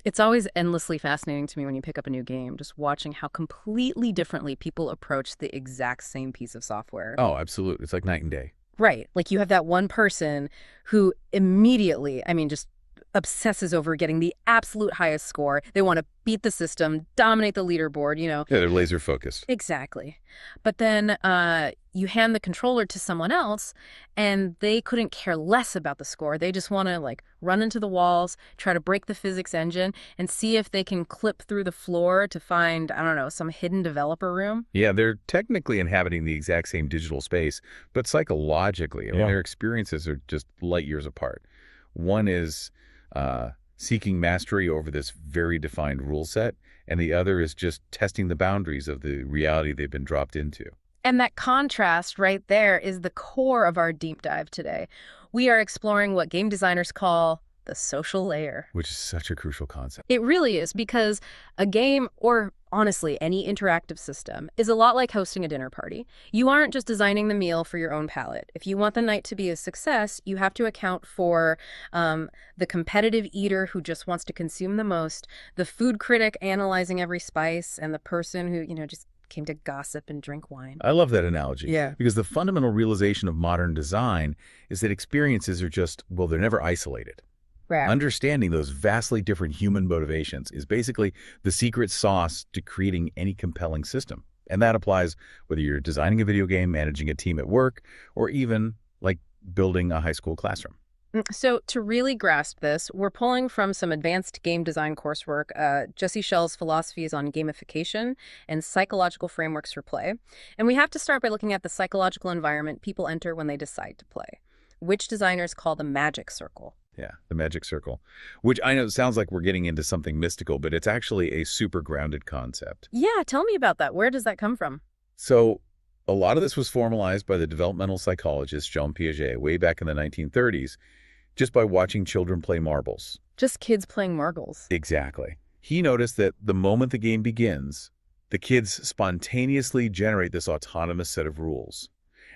It's always endlessly fascinating to me when you pick up a new game, just watching how completely differently people approach the exact same piece of software. Oh, absolutely. It's like night and day. Right. Like you have that one person who immediately, just obsesses over getting the absolute highest score. They want to beat the system, dominate the leaderboard. Yeah, they're laser focused. Exactly. But then you hand the controller to someone else and they couldn't care less about the score. They just want to like run into the walls, try to break the physics engine and see if they can clip through the floor to find, I don't know, some hidden developer room. Yeah, they're technically inhabiting the exact same digital space, but psychologically, their experiences are just light years apart. One is seeking mastery over this very defined rule set, and the other is just testing the boundaries of the reality they've been dropped into. And that contrast right there is the core of our deep dive today. We are exploring what game designers call the social layer. Which is such a crucial concept. It really is because a game, or honestly, any interactive system, is a lot like hosting a dinner party. You aren't just designing the meal for your own palate. If you want the night to be a success, you have to account for the competitive eater who just wants to consume the most, the food critic analyzing every spice, and the person who, just came to gossip and drink wine. I love that analogy. Yeah. Because the fundamental realization of modern design is that experiences are just, well, they're never isolated. Right. Understanding those vastly different human motivations is basically the secret sauce to creating any compelling system. And that applies whether you're designing a video game, managing a team at work, or even like building a high school classroom. So to really grasp this, we're pulling from some advanced game design coursework, Jesse Schell's philosophies on gamification and psychological frameworks for play. And we have to start by looking at the psychological environment people enter when they decide to play, which designers call the magic circle. Yeah, the magic circle, which I know sounds like we're getting into something mystical, but it's actually a super grounded concept. Yeah, tell me about that. Where does that come from? So a lot of this was formalized by the developmental psychologist Jean Piaget way back in the 1930s, just by watching children play marbles. Just kids playing marbles. Exactly. He noticed that the moment the game begins, the kids spontaneously generate this autonomous set of rules.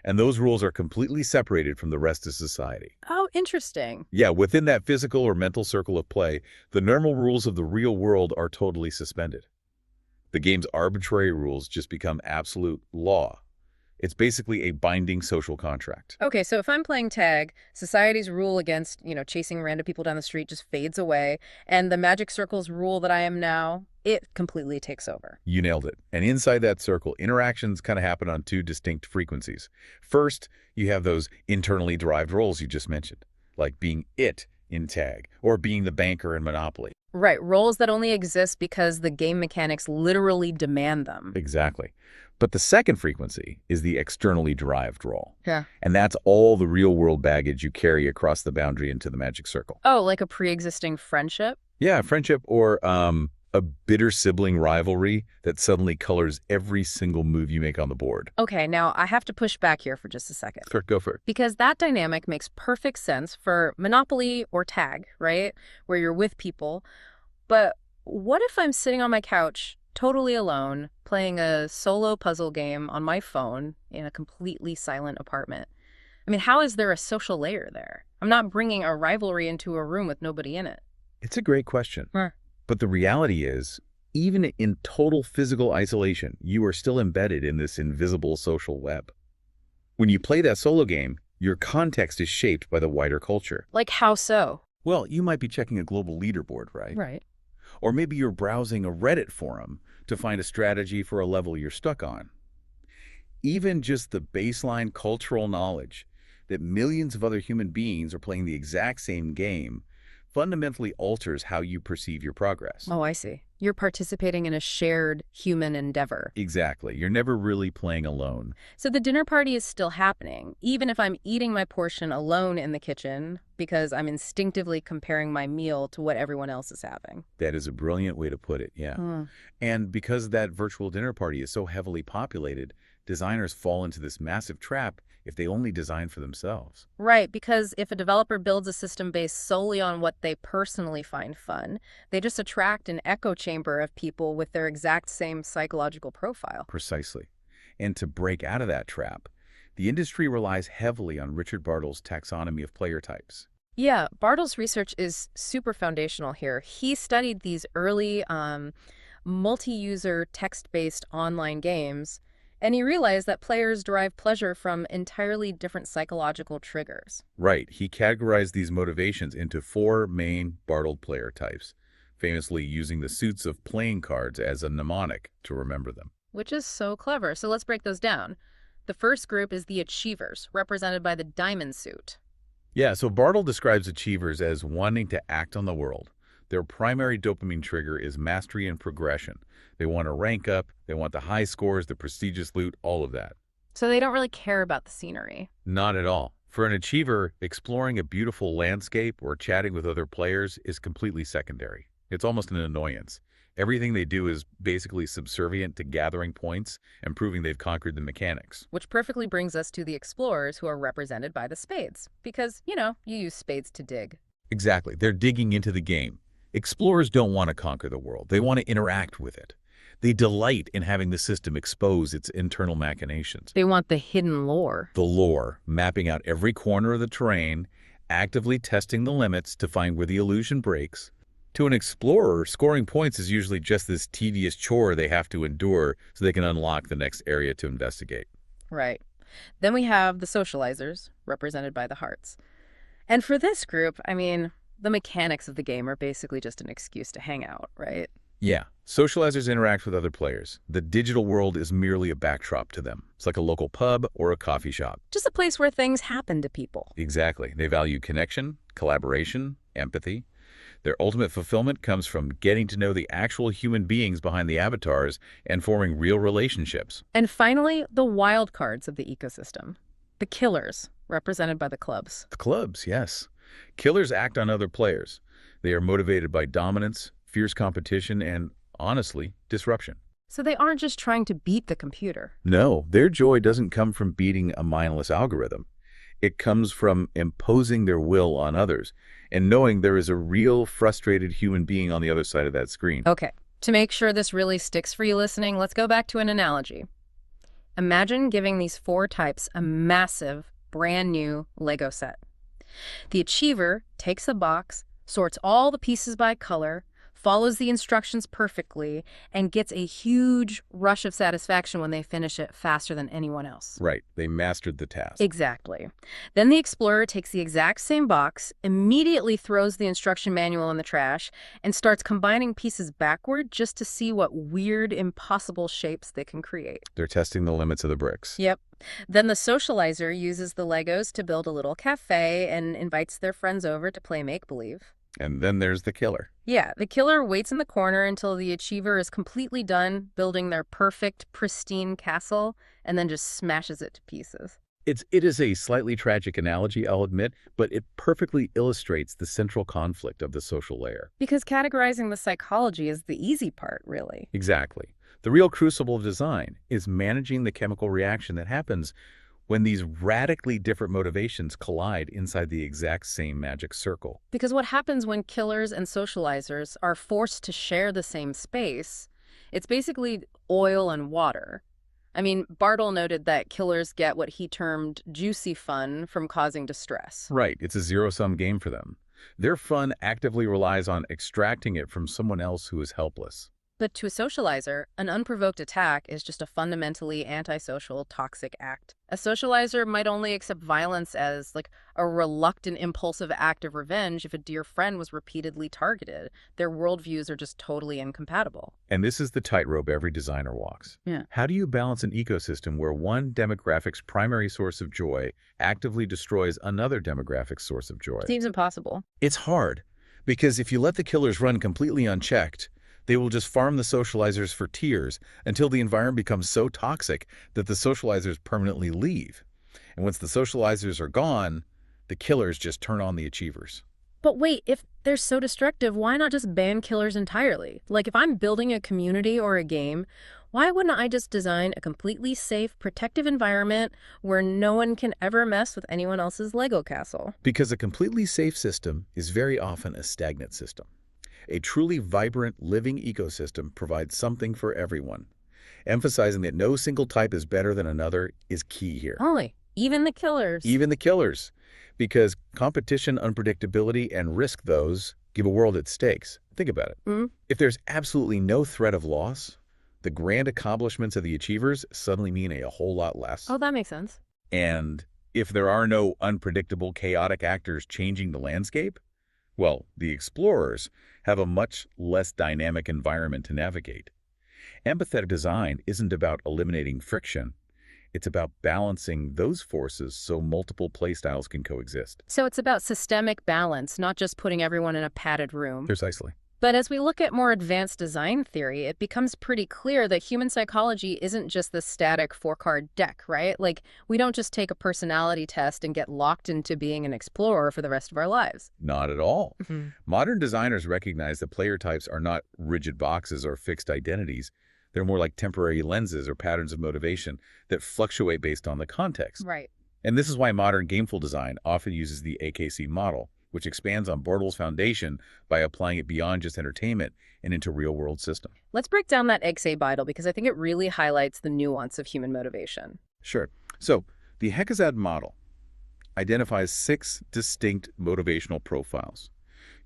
And those rules are completely separated from the rest of society. Oh, interesting. Yeah, within that physical or mental circle of play, the normal rules of the real world are totally suspended. The game's arbitrary rules just become absolute law. It's basically a binding social contract. Okay, so if I'm playing tag, society's rule against, chasing random people down the street just fades away, and the magic circle's rule that I am now, it completely takes over. You nailed it. And inside that circle, interactions kind of happen on two distinct frequencies. First, you have those internally derived roles you just mentioned, like being it in tag, or being the banker in Monopoly. Right, roles that only exist because the game mechanics literally demand them. Exactly. But the second frequency is the externally derived role. Yeah. And that's all the real-world baggage you carry across the boundary into the magic circle. Oh, like a pre-existing friendship? Yeah, friendship or a bitter sibling rivalry that suddenly colors every single move you make on the board. Okay, now I have to push back here for just a second. Sure, go for it. Because that dynamic makes perfect sense for Monopoly or Tag, right? Where you're with people. But what if I'm sitting on my couch, totally alone, playing a solo puzzle game on my phone in a completely silent apartment? How is there a social layer there? I'm not bringing a rivalry into a room with nobody in it. It's a great question. Huh. But the reality is, even in total physical isolation, you are still embedded in this invisible social web. When you play that solo game, your context is shaped by the wider culture. Like how so? Well, you might be checking a global leaderboard, right? Right. Or maybe you're browsing a Reddit forum to find a strategy for a level you're stuck on. Even just the baseline cultural knowledge that millions of other human beings are playing the exact same game fundamentally alters how you perceive your progress. Oh, I see. You're participating in a shared human endeavor. Exactly. You're never really playing alone. So the dinner party is still happening, even if I'm eating my portion alone in the kitchen because I'm instinctively comparing my meal to what everyone else is having. That is a brilliant way to put it, yeah. And because that virtual dinner party is so heavily populated, designers fall into this massive trap if they only design for themselves. Right, because if a developer builds a system based solely on what they personally find fun, they just attract an echo chamber of people with their exact same psychological profile. Precisely. And to break out of that trap, the industry relies heavily on Richard Bartle's taxonomy of player types. Yeah, Bartle's research is super foundational here. He studied these early multi-user text-based online games, and he realized that players derive pleasure from entirely different psychological triggers. Right. He categorized these motivations into four main Bartle player types, famously using the suits of playing cards as a mnemonic to remember them. Which is so clever. So let's break those down. The first group is the achievers, represented by the diamond suit. Yeah, so Bartle describes achievers as wanting to act on the world. Their primary dopamine trigger is mastery and progression. They want to rank up, they want the high scores, the prestigious loot, all of that. So they don't really care about the scenery. Not at all. For an achiever, exploring a beautiful landscape or chatting with other players is completely secondary. It's almost an annoyance. Everything they do is basically subservient to gathering points and proving they've conquered the mechanics. Which perfectly brings us to the explorers, who are represented by the spades. Because, you use spades to dig. Exactly. They're digging into the game. Explorers don't want to conquer the world. They want to interact with it. They delight in having the system expose its internal machinations. They want the hidden lore. The lore, mapping out every corner of the terrain, actively testing the limits to find where the illusion breaks. To an explorer, scoring points is usually just this tedious chore they have to endure so they can unlock the next area to investigate. Right. Then we have the socializers, represented by the hearts. And for this group, the mechanics of the game are basically just an excuse to hang out, right? Yeah, socializers interact with other players. The digital world is merely a backdrop to them. It's like a local pub or a coffee shop. Just a place where things happen to people. Exactly. They value connection, collaboration, empathy. Their ultimate fulfillment comes from getting to know the actual human beings behind the avatars and forming real relationships. And finally, the wild cards of the ecosystem. The killers, represented by the clubs. The clubs, yes. Killers act on other players. They are motivated by dominance, fierce competition, and, honestly, disruption. So they aren't just trying to beat the computer. No, their joy doesn't come from beating a mindless algorithm. It comes from imposing their will on others and knowing there is a real frustrated human being on the other side of that screen. Okay, to make sure this really sticks for you listening, let's go back to an analogy. Imagine giving these four types a massive, brand new Lego set. The achiever takes a box, sorts all the pieces by color, follows the instructions perfectly, and gets a huge rush of satisfaction when they finish it faster than anyone else. Right. They mastered the task. Exactly. Then the explorer takes the exact same box, immediately throws the instruction manual in the trash, and starts combining pieces backward just to see what weird, impossible shapes they can create. They're testing the limits of the bricks. Yep. Then the socializer uses the Legos to build a little cafe and invites their friends over to play make-believe. And then there's the killer. Yeah, the killer waits in the corner until the achiever is completely done building their perfect, pristine castle, and then just smashes it to pieces. It is a slightly tragic analogy, I'll admit, but it perfectly illustrates the central conflict of the social layer. Because categorizing the psychology is the easy part, really. Exactly. The real crucible of design is managing the chemical reaction that happens when these radically different motivations collide inside the exact same magic circle. Because what happens when killers and socializers are forced to share the same space, it's basically oil and water. Bartle noted that killers get what he termed juicy fun from causing distress. Right, it's a zero-sum game for them. Their fun actively relies on extracting it from someone else who is helpless. But to a socializer, an unprovoked attack is just a fundamentally antisocial, toxic act. A socializer might only accept violence as, a reluctant, impulsive act of revenge if a dear friend was repeatedly targeted. Their worldviews are just totally incompatible. And this is the tightrope every designer walks. Yeah. How do you balance an ecosystem where one demographic's primary source of joy actively destroys another demographic's source of joy? Seems impossible. It's hard, because if you let the killers run completely unchecked, they will just farm the socializers for tears until the environment becomes so toxic that the socializers permanently leave. And once the socializers are gone, the killers just turn on the achievers. But wait, if they're so destructive, why not just ban killers entirely? If I'm building a community or a game, why wouldn't I just design a completely safe, protective environment where no one can ever mess with anyone else's Lego castle? Because a completely safe system is very often a stagnant system. A truly vibrant, living ecosystem provides something for everyone. Emphasizing that no single type is better than another is key here. Even the killers. Even the killers. because competition, unpredictability, and risk those give a world at stakes. Think about it. Mm. If there's absolutely no threat of loss, the grand accomplishments of the achievers suddenly mean a whole lot less. Oh, that makes sense. And if there are no unpredictable, chaotic actors changing the landscape, well, the explorers have a much less dynamic environment to navigate. Empathetic design isn't about eliminating friction. It's about balancing those forces so multiple playstyles can coexist. So it's about systemic balance, not just putting everyone in a padded room. Precisely. But as we look at more advanced design theory, it becomes pretty clear that human psychology isn't just this static four-card deck, right? Like, we don't just take a personality test and get locked into being an explorer for the rest of our lives. Not at all. Mm-hmm. Modern designers recognize that player types are not rigid boxes or fixed identities. They're more like temporary lenses or patterns of motivation that fluctuate based on the context. Right. And this is why modern gameful design often uses the AKC model, which expands on Bartle's foundation by applying it beyond just entertainment and into real-world systems. Let's break down that XA Bartle because I think it really highlights the nuance of human motivation. Sure. So the Hexazad model identifies 6 distinct motivational profiles.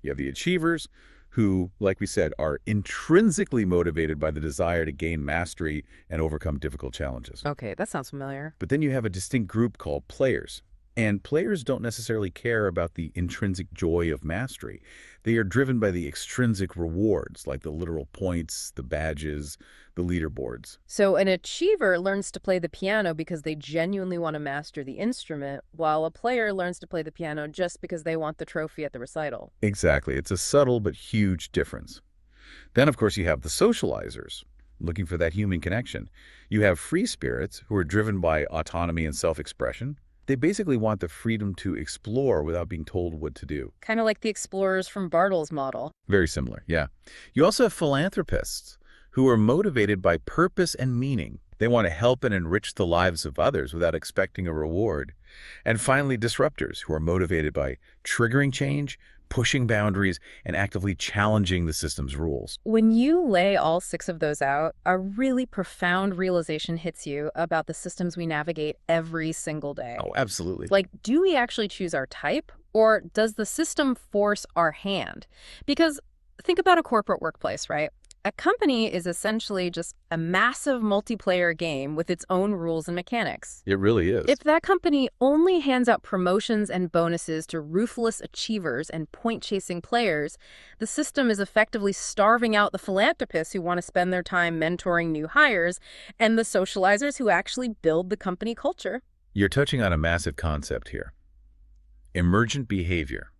You have the achievers, who, like we said, are intrinsically motivated by the desire to gain mastery and overcome difficult challenges. Okay, that sounds familiar. But then you have a distinct group called players. And players don't necessarily care about the intrinsic joy of mastery. They are driven by the extrinsic rewards, like the literal points, the badges, the leaderboards. So an achiever learns to play the piano because they genuinely want to master the instrument, while a player learns to play the piano just because they want the trophy at the recital. Exactly. It's a subtle but huge difference. Then, of course, you have the socializers, looking for that human connection. You have free spirits, who are driven by autonomy and self-expression. They basically want the freedom to explore without being told what to do. Kind of like the explorers from Bartle's model. Very similar, yeah. You also have philanthropists, who are motivated by purpose and meaning. They want to help and enrich the lives of others without expecting a reward. And finally, disruptors, who are motivated by triggering change, pushing boundaries, and actively challenging the system's rules. When you lay all 6 of those out, a really profound realization hits you about the systems we navigate every single day. Oh, absolutely. Like, do we actually choose our type, or does the system force our hand? Because think about a corporate workplace, right? A company is essentially just a massive multiplayer game with its own rules and mechanics. It really is. If that company only hands out promotions and bonuses to ruthless achievers and point-chasing players, the system is effectively starving out the philanthropists who want to spend their time mentoring new hires and the socializers who actually build the company culture. You're touching on a massive concept here. Emergent behavior.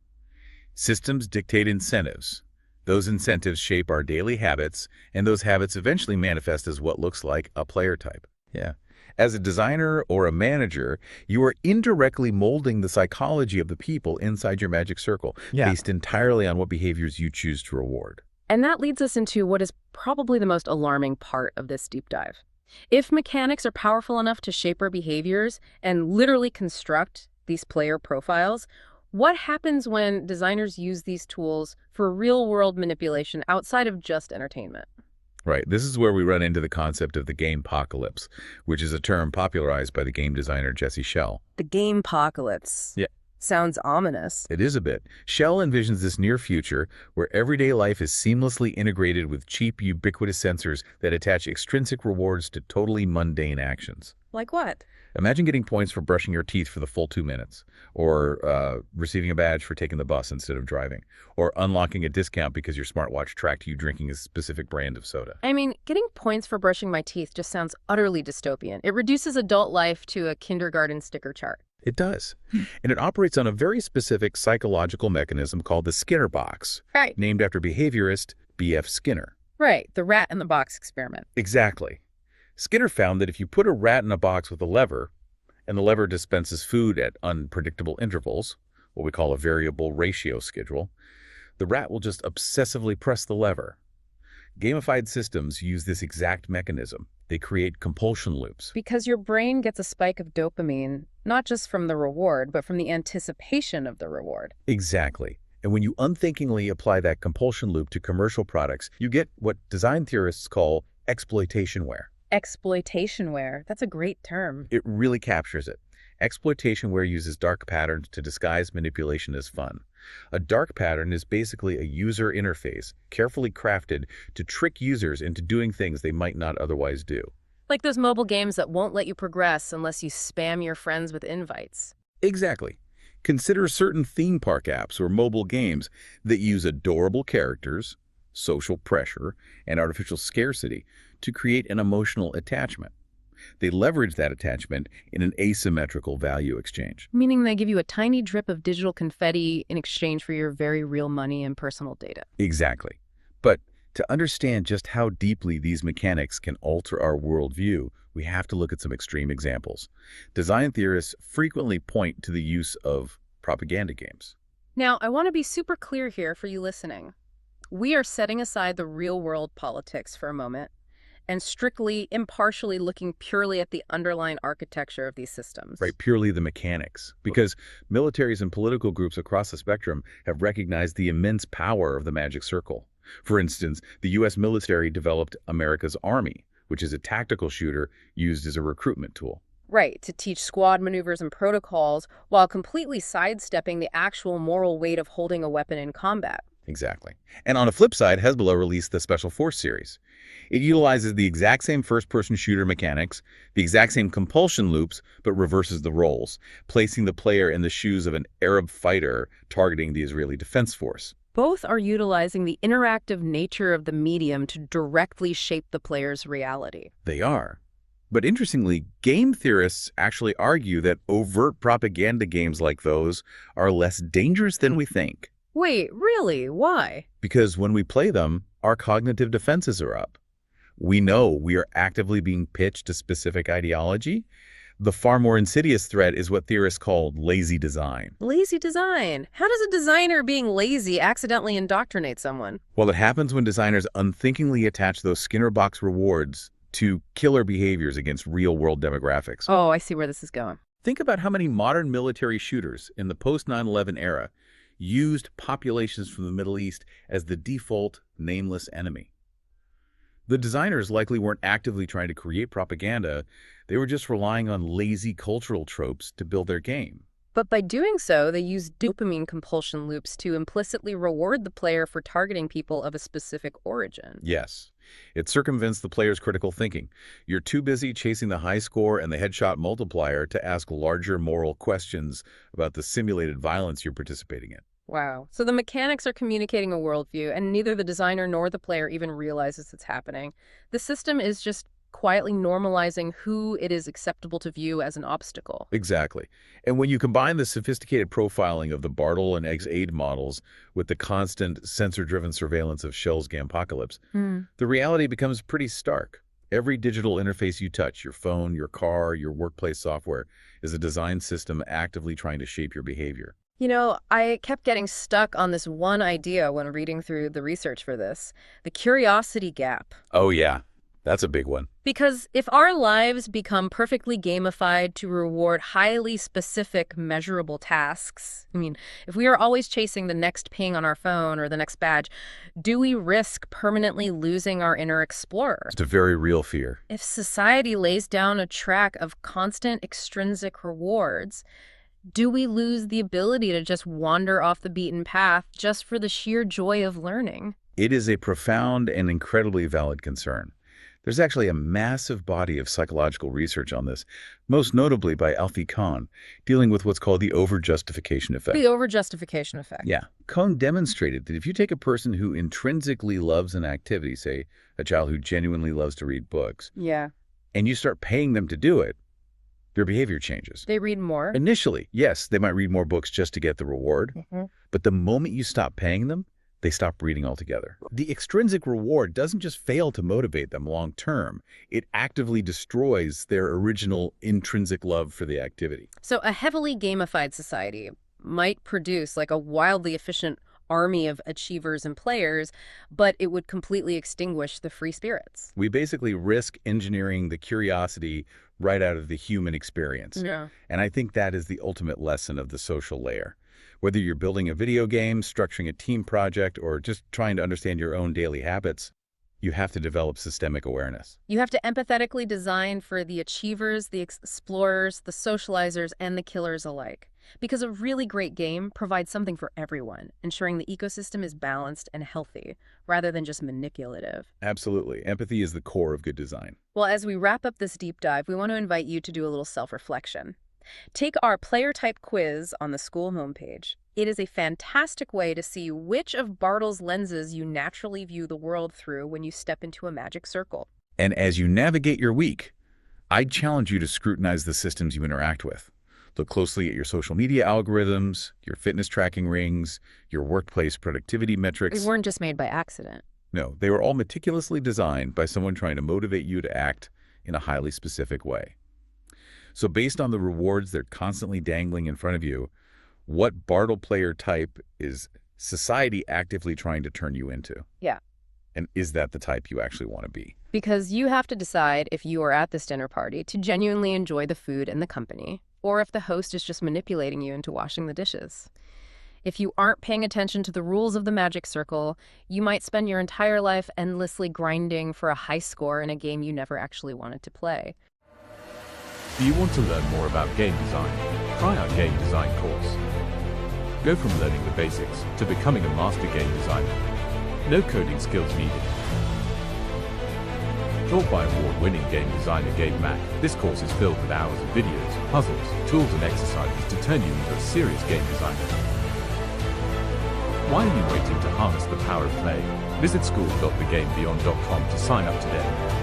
Systems dictate incentives. Those incentives shape our daily habits, and those habits eventually manifest as what looks like a player type. Yeah. As a designer or a manager, you are indirectly molding the psychology of the people inside your magic circle, based entirely on what behaviors you choose to reward. And that leads us into what is probably the most alarming part of this deep dive. If mechanics are powerful enough to shape our behaviors and literally construct these player profiles, what happens when designers use these tools for real-world manipulation outside of just entertainment? Right. This is where we run into the concept of the gamepocalypse, which is a term popularized by the game designer Jesse Schell. The gamepocalypse. Yeah. Sounds ominous. It is a bit. Schell envisions this near future where everyday life is seamlessly integrated with cheap, ubiquitous sensors that attach extrinsic rewards to totally mundane actions. Like what? Imagine getting points for brushing your teeth for the full 2 minutes, or receiving a badge for taking the bus instead of driving, or unlocking a discount because your smartwatch tracked you drinking a specific brand of soda. I mean, getting points for brushing my teeth just sounds utterly dystopian. It reduces adult life to a kindergarten sticker chart. It does. And it operates on a very specific psychological mechanism called the Skinner box, Right. named after behaviorist B.F. Skinner. Right, the rat in the box experiment. Exactly. Skinner found that if you put a rat in a box with a lever, and the lever dispenses food at unpredictable intervals, what we call a variable ratio schedule, the rat will just obsessively press the lever. Gamified systems use this exact mechanism. They create compulsion loops. Because your brain gets a spike of dopamine, not just from the reward, but from the anticipation of the reward. Exactly. And when you unthinkingly apply that compulsion loop to commercial products, you get what design theorists call exploitationware. Exploitationware. That's a great term. It really captures it. Exploitationware uses dark patterns to disguise manipulation as fun. A dark pattern is basically a user interface, carefully crafted to trick users into doing things they might not otherwise do. Like those mobile games that won't let you progress unless you spam your friends with invites. Exactly. Consider certain theme park apps or mobile games that use adorable characters, social pressure, and artificial scarcity to create an emotional attachment. They leverage that attachment in an asymmetrical value exchange. Meaning they give you a tiny drip of digital confetti in exchange for your very real money and personal data. Exactly. But to understand just how deeply these mechanics can alter our worldview, we have to look at some extreme examples. Design theorists frequently point to the use of propaganda games. Now, I want to be super clear here for you listening. We are setting aside the real-world politics for a moment and strictly, impartially looking purely at the underlying architecture of these systems. Right, purely the mechanics. Because militaries and political groups across the spectrum have recognized the immense power of the magic circle. For instance, the U.S. military developed America's Army, which is a tactical shooter used as a recruitment tool. Right, to teach squad maneuvers and protocols while completely sidestepping the actual moral weight of holding a weapon in combat. Exactly. And on the flip side, Hezbollah released the Special Force series. It utilizes the exact same first-person shooter mechanics, the exact same compulsion loops, but reverses the roles, placing the player in the shoes of an Arab fighter targeting the Israeli Defense Force. Both are utilizing the interactive nature of the medium to directly shape the player's reality. They are. But interestingly, game theorists actually argue that overt propaganda games like those are less dangerous than we think. Wait, really? Why? Because when we play them, our cognitive defenses are up. We know we are actively being pitched a specific ideology. The far more insidious threat is what theorists call lazy design. Lazy design? How does a designer being lazy accidentally indoctrinate someone? Well, it happens when designers unthinkingly attach those Skinner box rewards to killer behaviors against real-world demographics. Oh, I see where this is going. Think about how many modern military shooters in the post-9/11 era used populations from the Middle East as the default nameless enemy. The designers likely weren't actively trying to create propaganda. They were just relying on lazy cultural tropes to build their game. But by doing so, they use dopamine compulsion loops to implicitly reward the player for targeting people of a specific origin. Yes, it circumvents the player's critical thinking. You're too busy chasing the high score and the headshot multiplier to ask larger moral questions about the simulated violence you're participating in. Wow. So the mechanics are communicating a worldview, and neither the designer nor the player even realizes it's happening. The system is just quietly normalizing who it is acceptable to view as an obstacle. Exactly. And when you combine the sophisticated profiling of the Bartle and X-Aid models with the constant sensor-driven surveillance of Shell's Gamepocalypse, the reality becomes pretty stark. Every digital interface you touch, your phone, your car, your workplace software, is a design system actively trying to shape your behavior. You know, I kept getting stuck on this one idea when reading through the research for this, the curiosity gap. Oh yeah, that's a big one. Because if our lives become perfectly gamified to reward highly specific, measurable tasks, if we are always chasing the next ping on our phone or the next badge, do we risk permanently losing our inner explorer? It's a very real fear. If society lays down a track of constant extrinsic rewards, do we lose the ability to just wander off the beaten path just for the sheer joy of learning? It is a profound and incredibly valid concern. There's actually a massive body of psychological research on this, most notably by Alfie Kohn, dealing with what's called the overjustification effect. The overjustification effect. Yeah. Kohn demonstrated that if you take a person who intrinsically loves an activity, say a child who genuinely loves to read books, and you start paying them to do it, their behavior changes. They read more? Initially, yes, they might read more books just to get the reward. But the moment you stop paying them, they stop reading altogether. The extrinsic reward doesn't just fail to motivate them long term. It actively destroys their original intrinsic love for the activity. So a heavily gamified society might produce like a wildly efficient army of achievers and players, but it would completely extinguish the free spirits. We basically risk engineering the curiosity right out of the human experience. Yeah. And I think that is the ultimate lesson of the social layer. Whether you're building a video game, structuring a team project, or just trying to understand your own daily habits, You have to develop systemic awareness. You have to empathetically design for the achievers, the explorers, the socializers, and the killers alike. Because a really great game provides something for everyone, ensuring the ecosystem is balanced and healthy, rather than just manipulative. Absolutely. Empathy is the core of good design. Well, as we wrap up this deep dive, we want to invite you to do a little self-reflection. Take our player type quiz on the school homepage. It is a fantastic way to see which of Bartle's lenses you naturally view the world through when you step into a magic circle. And as you navigate your week, I'd challenge you to scrutinize the systems you interact with. Look closely at your social media algorithms, your fitness tracking rings, your workplace productivity metrics. They weren't just made by accident. No, they were all meticulously designed by someone trying to motivate you to act in a highly specific way. So based on the rewards they're constantly dangling in front of you, what Bartle Player type is society actively trying to turn you into? Yeah. And is that the type you actually want to be? Because you have to decide if you are at this dinner party to genuinely enjoy the food and the company, or if the host is just manipulating you into washing the dishes. If you aren't paying attention to the rules of the magic circle, you might spend your entire life endlessly grinding for a high score in a game you never actually wanted to play. Do you want to learn more about game design? Try our game design course. Go from learning the basics to becoming a master game designer. No coding skills needed. Taught by award-winning game designer Gabe Mack, this course is filled with hours of videos, puzzles, tools and exercises to turn you into a serious game designer. Why are you waiting to harness the power of play? Visit school.thegamebeyond.com to sign up today.